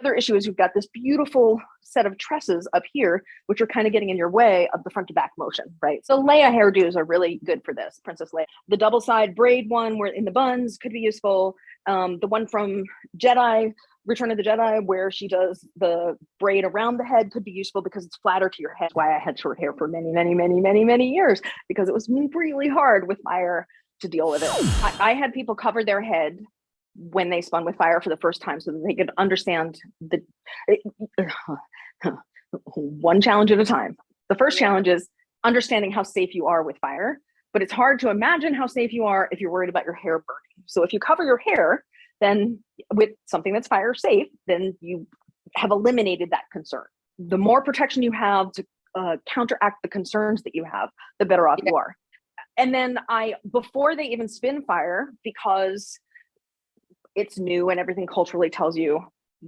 other issue is you've got this beautiful set of tresses up here, which are kind of getting in your way of the front to back motion, right? So Leia hairdos are really good for this, Princess Leia. The double side braid one where in the buns could be useful. The one from Return of the Jedi, where she does the braid around the head could be useful because it's flatter to your head. That's why I had short hair for many years, because it was really hard with fire to deal with it. I had people cover their head when they spun with fire for the first time so that they could understand one challenge at a time. The first challenge is understanding how safe you are with fire, but it's hard to imagine how safe you are if you're worried about your hair burning. So if you cover your hair, then with something that's fire safe, then you have eliminated that concern. The more protection you have to counteract the concerns that you have, the better off you are. And then before they even spin fire, because it's new and everything culturally tells you,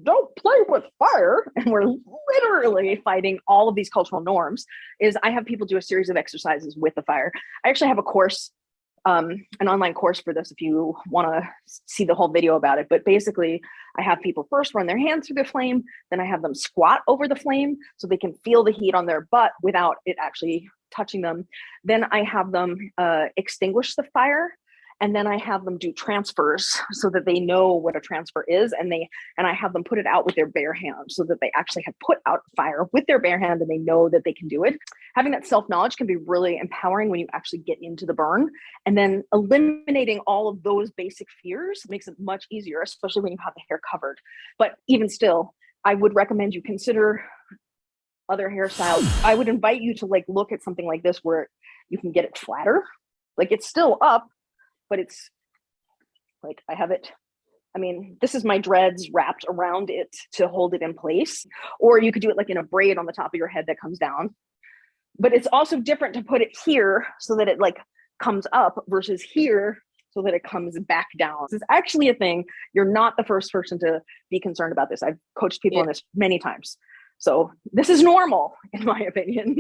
don't play with fire, and we're literally fighting all of these cultural norms, is I have people do a series of exercises with the fire. I actually have a course, an online course for this if you want to see the whole video about it. But basically, I have people first run their hands through the flame, then I have them squat over the flame so they can feel the heat on their butt without it actually touching them. Then I have them extinguish the fire. And then I have them do transfers so that they know what a transfer is. And I have them put it out with their bare hand so that they actually have put out fire with their bare hand and they know that they can do it. Having that self-knowledge can be really empowering when you actually get into the burn. And then eliminating all of those basic fears makes it much easier, especially when you have the hair covered. But even still, I would recommend you consider other hairstyles. I would invite you to look at something like this where you can get it flatter. It's still up, but it's I have it. I mean, this is my dreads wrapped around it to hold it in place. Or you could do it in a braid on the top of your head that comes down. But it's also different to put it here so that it comes up versus here so that it comes back down. This is actually a thing. You're not the first person to be concerned about this. I've coached people on this many times. So this is normal, in my opinion.